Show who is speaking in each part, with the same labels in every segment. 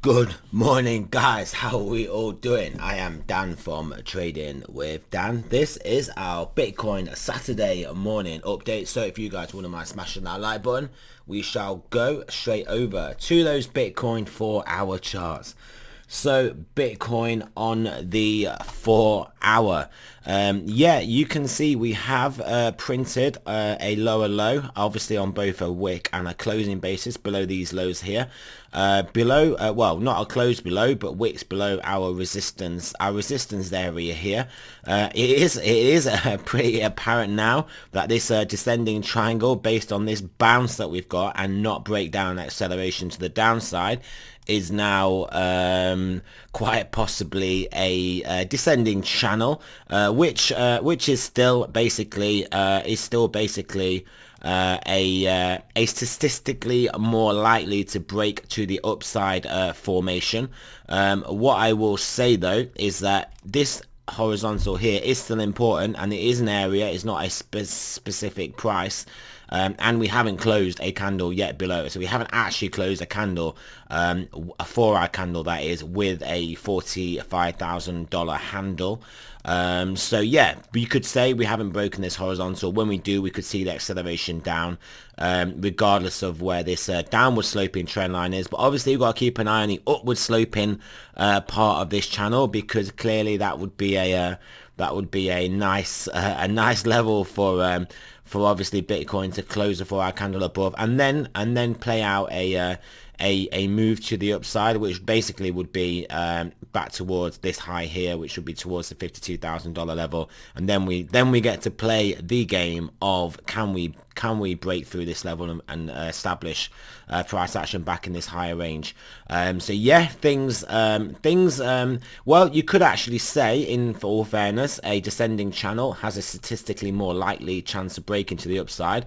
Speaker 1: Good morning, guys. How are we all doing? I am Dan from Trading with Dan. This is our Bitcoin Saturday morning update. So if you guys wouldn't mind smashing that like button, we shall go straight over to those Bitcoin 4-hour charts. So Bitcoin on the 4-hour. Yeah, you can see we have printed a lower low, obviously on both a wick and a closing basis below these lows here. Below, well, not a close below, but wicks below our resistance area here. It is pretty apparent now that this descending triangle, based on this bounce that we've got and not breakdown acceleration to the downside, is now quite possibly a descending channel, which is still basically a statistically more likely to break to the upside formation. What I will say though is that this horizontal here is still important, and it is an area, it's not a specific price. And we haven't closed a candle yet below, so we haven't actually closed a candle, a 4-hour candle that is, with a $45,000 handle. So yeah, you could say we haven't broken this horizontal. When we do, we could see the acceleration down, regardless of where this downward sloping trend line is. But obviously, you've got to keep an eye on the upward sloping part of this channel, because clearly that would be a nice level for obviously Bitcoin to close a 4-hour candle above, and then play out a move to the upside, which basically would be back towards this high here, which would be towards the $52,000 level, and then we get to play the game of can we break through this level and establish price action back in this higher range. So yeah, well, you could actually say, for all fairness, a descending channel has a statistically more likely chance of breaking to the upside,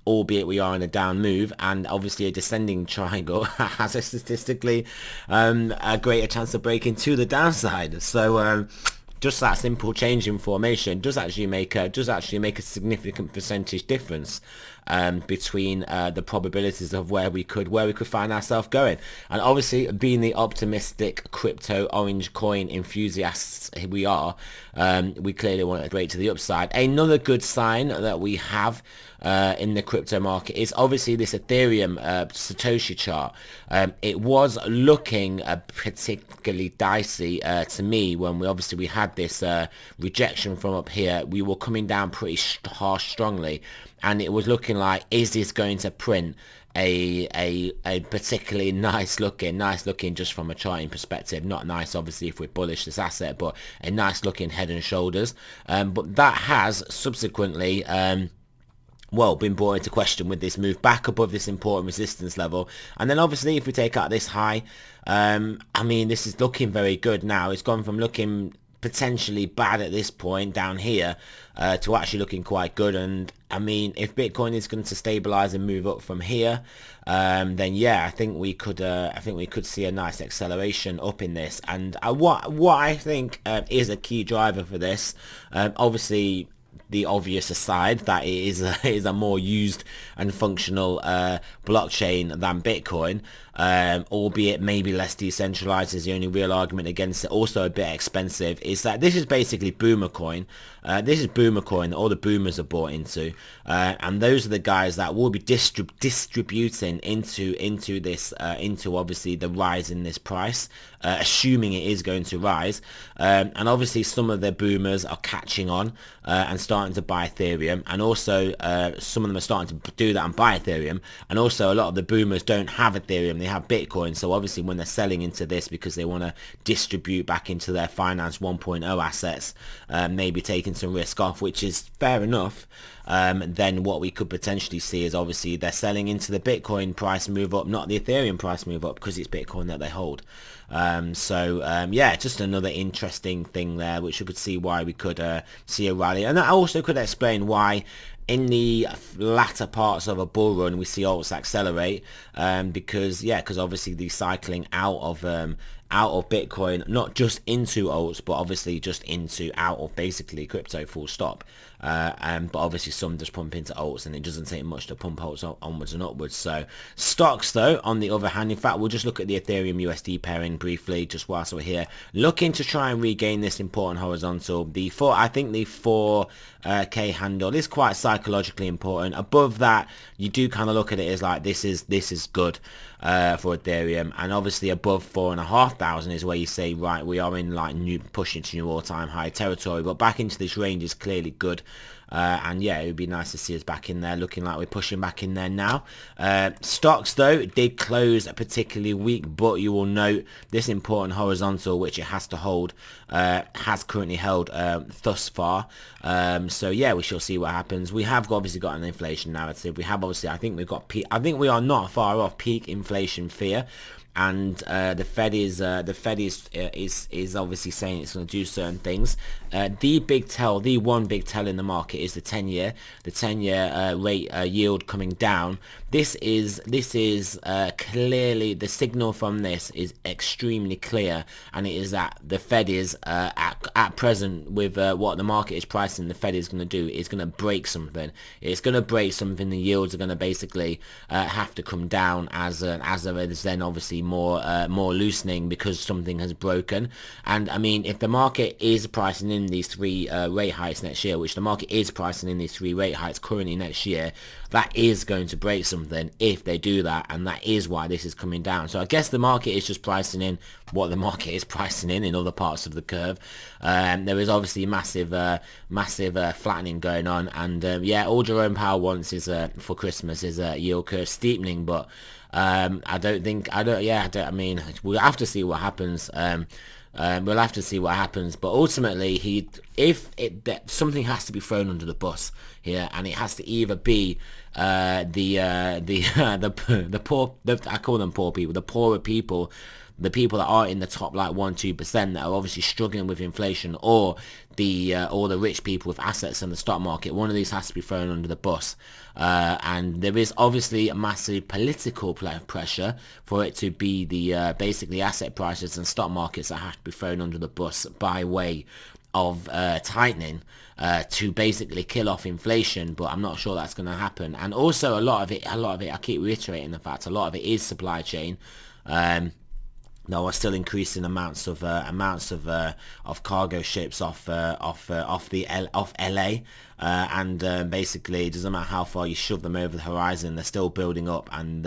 Speaker 1: albeit we are in a down move, and obviously a descending triangle has a statistically a greater chance of breaking to the downside. So just that simple change in formation does actually make a significant percentage difference between the probabilities of where we could find ourselves going. And obviously, being the optimistic crypto orange coin enthusiasts we are, we clearly want to break to the upside. Another good sign that we have in the crypto market is obviously this Ethereum Satoshi chart. It was looking particularly dicey to me when we had this rejection from up here. We were coming down pretty harsh strongly, and it was looking like, is this going to print a particularly nice looking just from a charting perspective, not nice obviously if we're bullish this asset, but a nice looking head and shoulders. But that has subsequently well, been brought into question with this move back above this important resistance level. And then obviously if we take out this high, I mean, this is looking very good now. It's gone from looking potentially bad at this point down here to actually looking quite good. And I mean, if Bitcoin is going to stabilize and move up from here, then yeah, I think we could see a nice acceleration up in this. And what I think is a key driver for this, obviously, the obvious aside, that it is a more used and functional blockchain than Bitcoin, albeit maybe less decentralized is the only real argument against it. Also a bit expensive, is that this is basically boomer coin. This is boomer coin that all the boomers are bought into, and those are the guys that will be distributing into this into obviously the rise in this price, assuming it is going to rise. And obviously some of the boomers are catching on and starting to buy Ethereum, and also some of them are starting to do that and buy Ethereum, and also a lot of the boomers don't have Ethereum, they have Bitcoin. So obviously when they're selling into this because they want to distribute back into their Finance 1.0 assets, maybe taking some risk off, which is fair enough, then what we could potentially see is obviously they're selling into the Bitcoin price move up, not the Ethereum price move up, because it's Bitcoin that they hold. Yeah, just another interesting thing there, which you could see why we could see a rally. And that also could explain why in the latter parts of a bull run we see alts accelerate, because obviously the cycling out out of Bitcoin, not just into alts, but obviously just out of basically crypto, full stop. But obviously some just pump into alts, and it doesn't take much to pump alts onwards and upwards. So stocks though, on the other hand, in fact, we'll just look at the Ethereum USD pairing briefly just whilst we're here, looking to try and regain this important horizontal. I think the 4K handle is quite psychologically important. Above that, you do kind of look at it as like this is good for Ethereum, and obviously above 4,500 is where you say, right, we are in like pushing to new all-time high territory. But back into this range is clearly good. And yeah, it would be nice to see us back in there, looking like we're pushing back in there now. Stocks though did close a particularly weak, but you will note this important horizontal, which it has to hold, has currently held thus far. So yeah, we shall see what happens. We have obviously got an inflation narrative. We have obviously, I think we are not far off peak inflation fear. And the Fed is obviously saying it's going to do certain things. The one big tell in the market is the 10-year rate yield coming down. This is clearly, the signal from this is extremely clear, and it is that the Fed is at present, with what the market is pricing, the Fed is going to do is going to break something. It's going to break something. The yields are going to basically have to come down as there is then obviously more loosening because something has broken. And I mean, if the market is pricing in these 3 rate hikes next year, which the market is pricing in these 3 rate hikes currently next year, that is going to break something if they do that, and that is why this is coming down. So I guess the market is just pricing in what the market is pricing in other parts of the curve. There is obviously massive flattening going on, and yeah, all Jerome Powell wants is for Christmas is a yield curve steepening, but I mean, we'll have to see what happens. We'll have to see what happens, but ultimately, something has to be thrown under the bus here, and it has to either be the poor, I call them poor people, the poorer people, the people that are in the top like 1-2% that are obviously struggling with inflation, or the rich people with assets in the stock market. One of these has to be thrown under the bus, and there is obviously a massive political pressure for it to be the basically asset prices and stock markets that have to be thrown under the bus by way of tightening to basically kill off inflation. But I'm not sure that's going to happen. And also a lot of it, I keep reiterating the fact, a lot of it is supply chain. No, we're still increasing amounts of cargo ships off LA, and basically it doesn't matter how far you shove them over the horizon, they're still building up, and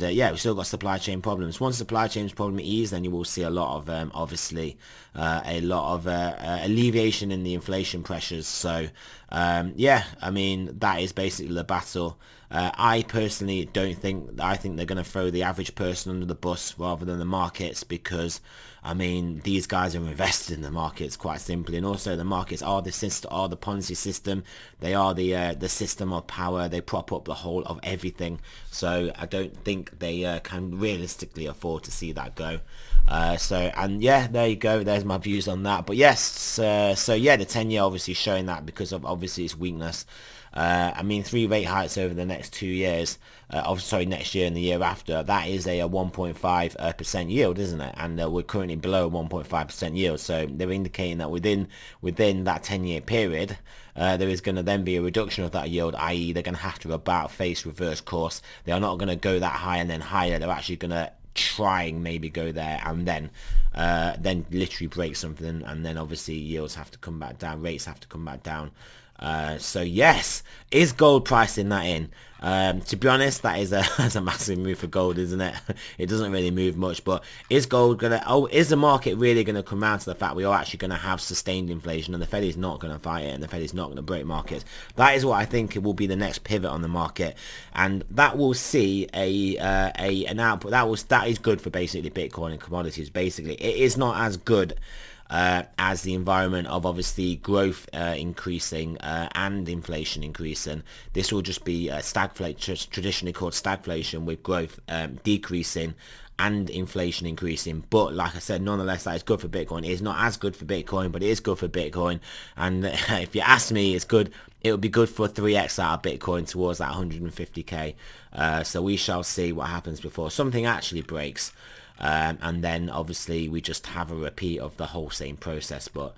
Speaker 1: yeah, we've still got supply chain problems. Once supply chains problem ease, then you will see a lot of obviously alleviation in the inflation pressures. So yeah, I mean, that is basically the battle. I personally I think they're going to throw the average person under the bus rather than the markets, because I mean, these guys are invested in the markets quite simply, and also the markets are the Ponzi system. They are the system of power. They prop up the whole of everything. So I don't think they can realistically afford to see that go. And yeah, there you go. There's my views on that. But yes, so yeah, the 10-year obviously showing that because of obviously its weakness. I mean, 3 rate hikes over the next 2 years, next year and the year after, that is a 1.5% yield, isn't it? And we're currently below 1.5% yield. So they're indicating that within that 10-year period, there is going to then be a reduction of that yield, i.e. they're going to have to face reverse course. They are not going to go that high and then higher. They're actually going to try and maybe go there and then literally break something, and then obviously yields have to come back down, rates have to come back down. So yes, is gold pricing that in? To be honest, that's a massive move for gold, isn't it? It doesn't really move much, but is the market really gonna come around to the fact we are actually gonna have sustained inflation, and the Fed is not gonna fight it, and the Fed is not gonna break markets? That is what I think it will be the next pivot on the market, and that will see an output that is good for basically Bitcoin and commodities. Basically, it is not as good as the environment of obviously growth increasing and inflation increasing. This will just be stagflation, traditionally called stagflation, with growth decreasing and inflation increasing. But like I said, nonetheless, that is good for Bitcoin. It is not as good for Bitcoin, but it is good for Bitcoin. And if you ask me, it's good. It would be good for 3x out of Bitcoin towards that 150k. So we shall see what happens before something actually breaks. And then obviously we just have a repeat of the whole same process. But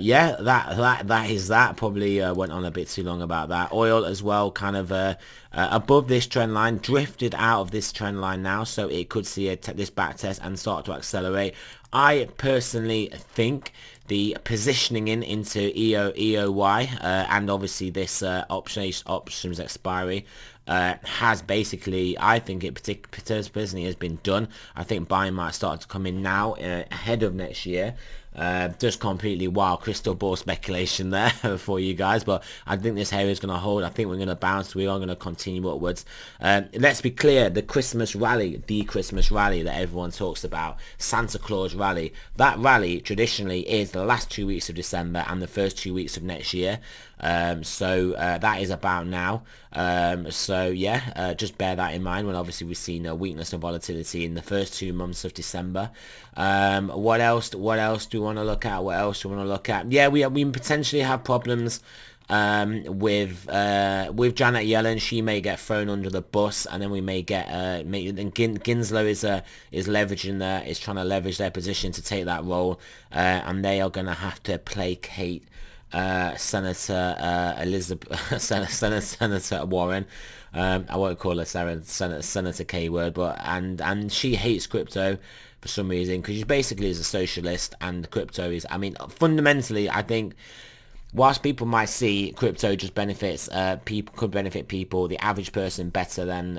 Speaker 1: yeah, that is that. Probably went on a bit too long about that. Oil as well, kind of above this trend line, drifted out of this trend line now, so it could see this back test and start to accelerate. I personally think the positioning into EOY and obviously this options expiry has basically, I think it personally has been done. I think buying might start to come in now ahead of next year. Just completely wild crystal ball speculation there for you guys, but I think this area is going to hold. I think we're going to bounce. We are going to continue upwards. Let's be clear, the Christmas rally that everyone talks about, Santa Claus rally, that rally traditionally is the last 2 weeks of December and the first 2 weeks of next year. So that is about now. So yeah, just bear that in mind when obviously we've seen a weakness and volatility in the first 2 months of December. What else do we want to look at? Yeah, we potentially have problems with Janet Yellen. She may get thrown under the bus, and then we may get Gensler is leveraging is trying to leverage their position to take that role, and they are going to have to placate Senator Senator Warren. I won't call her Senator K word, but and she hates crypto for some reason, because she basically is a socialist, and crypto is, I mean, fundamentally, I think whilst people might see crypto just benefits could benefit people, the average person, better than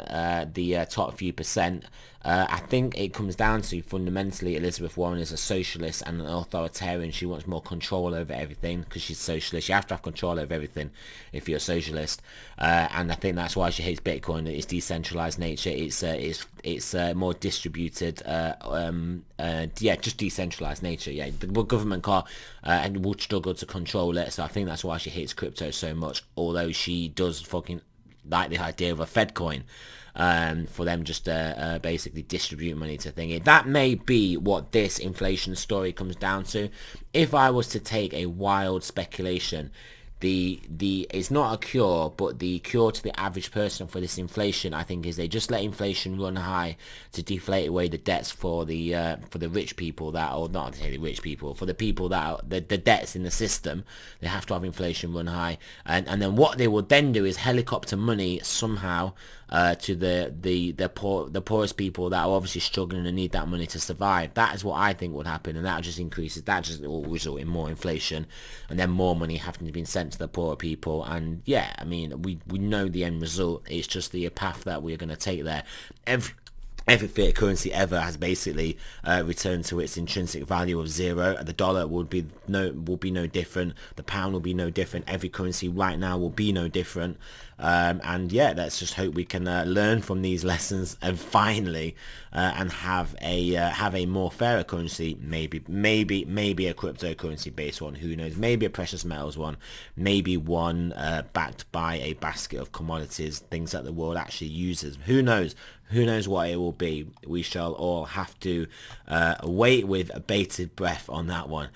Speaker 1: the top few percent, I think it comes down to fundamentally Elizabeth Warren is a socialist and an authoritarian. She wants more control over everything because she's socialist. You have to have control over everything if you're a socialist, and I think that's why she hates Bitcoin. It's decentralized nature. It's more distributed. Yeah, just decentralized nature. Yeah, the government can't and would struggle to control it. So I think that's why she hates crypto so much. Although she does fucking like the idea of a Fed coin. For them just to basically distribute money to thingy. That may be what this inflation story comes down to. If I was to take a wild speculation, it's not a cure, but the cure to the average person for this inflation, I think, is they just let inflation run high to deflate away the debts for the rich people that, or not the rich people, for the people that are, the debts in the system. They have to have inflation run high, and then what they will then do is helicopter money somehow to the poorest people that are obviously struggling and need that money to survive. That is what I think would happen, and that just increases. That just will result in more inflation, and then more money having to be sent to the poorer people. And yeah, I mean, we know the end result. It's just the path that we're going to take there. Every fiat currency ever has basically returned to its intrinsic value of zero. The dollar will be no different. The pound will be no different. Every currency right now will be no different. And yeah, let's just hope we can learn from these lessons and finally and have a more fairer currency. Maybe a cryptocurrency based one. Who knows? Maybe a precious metals one. Maybe one backed by a basket of commodities, things that the world actually uses. Who knows? Who knows what it will be? We shall all have to wait with bated breath on that one.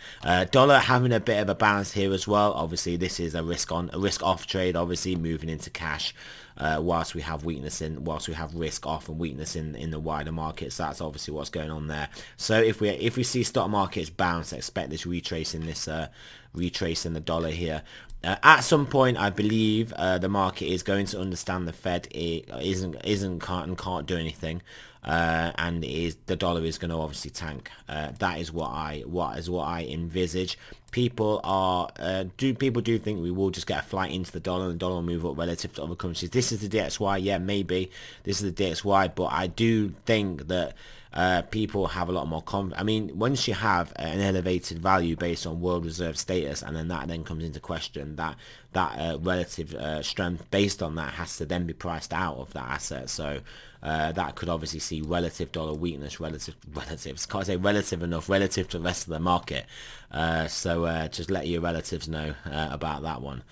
Speaker 1: Dollar having a bit of a bounce here as well. Obviously, this is a risk off trade. Obviously, moving into cash. Whilst we have risk off and weakness in the wider markets. That's obviously what's going on there. So if we see stock markets bounce, expect this retracing the dollar here. At some point, I believe the market is going to understand the Fed can't do anything, and the dollar is going to obviously tank. That is what I envisage. People do think we will just get a flight into the dollar, and the dollar will move up relative to other currencies. This is the DXY, yeah, maybe this is the DXY, but I do think that people have a lot more I mean, once you have an elevated value based on world reserve status, and then that comes into question, that relative strength based on that has to then be priced out of that asset. So that could obviously see relative dollar weakness, relative, can't say relative enough, relative to the rest of the market. So So just let your relatives know about that one.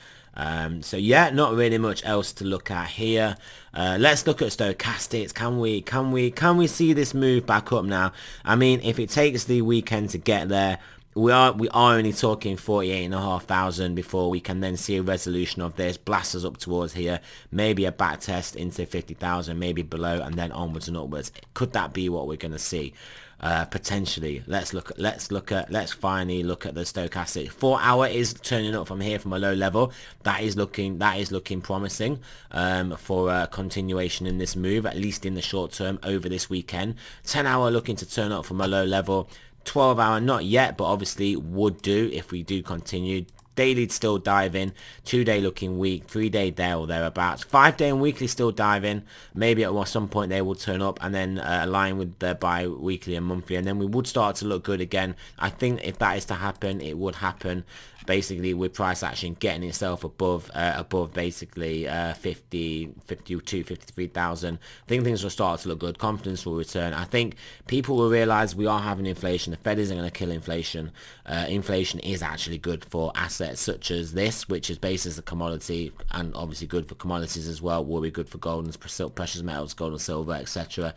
Speaker 1: So yeah, not really much else to look at here. Let's look at stochastics. Can we see this move back up now? I mean, if it takes the weekend to get there, we are only talking 48,500 before we can then see a resolution of this, blast us up towards here, maybe a back test into 50,000, maybe below, and then onwards and upwards. Could that be what we're going to see? Potentially. Let's finally look at the stochastic. 4 hour is turning up from here from a low level. That is looking promising for a continuation in this move, at least in the short term over this weekend. 10 hour looking to turn up from a low level. 12 hour not yet, but obviously would do if we do continue. Daily still diving, 2 day looking weak, 3 day there or thereabouts, 5 day and weekly still diving. Maybe at some point they will turn up and then align with the bi-weekly and monthly, and then we would start to look good again. I think if that is to happen, it would happen basically with price action getting itself above basically 52, 53,000. I think things will start to look good. Confidence will return. I think people will realize we are having inflation. The Fed isn't going to kill inflation. Inflation is actually good for assets such as this, which is based as a commodity, and obviously good for commodities as well. Will be good for gold and precious metals, gold and silver, etc.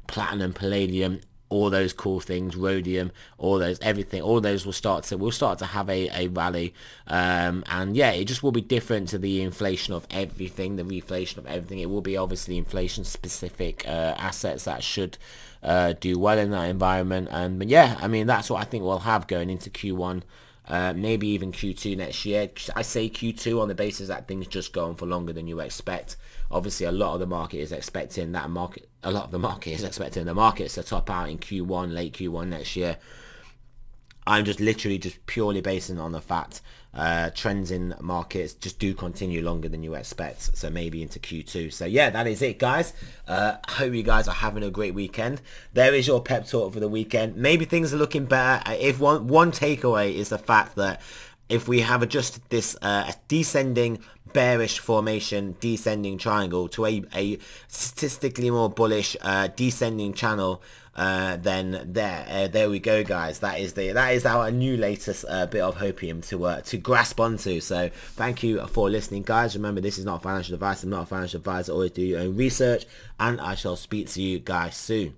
Speaker 1: Platinum, palladium, all those cool things, rhodium, all those, everything, all those will start to have a rally, and yeah, it just will be different to the inflation of everything, the reflation of everything. It will be obviously inflation specific assets that should do well in that environment. But yeah, I mean, that's what I think we'll have going into Q1. Maybe even Q2 next year. I say Q2 on the basis that things just go on for longer than you expect. Obviously, a lot of the market is expecting the markets to top out in Q1, late Q1 next year. I'm just literally just purely basing on the fact trends in markets just do continue longer than you expect, so maybe into Q2. So yeah, that is it, guys. I hope you guys are having a great weekend. There is your pep talk for the weekend. Maybe things are looking better. If one takeaway is the fact that if we have adjusted this descending bearish formation, descending triangle to a statistically more bullish descending channel, then there we go, guys. That is our new latest bit of hopium to grasp onto. So thank you for listening, guys. Remember, this is not financial advice. I'm not a financial advisor. Always do your own research, and I shall speak to you guys soon.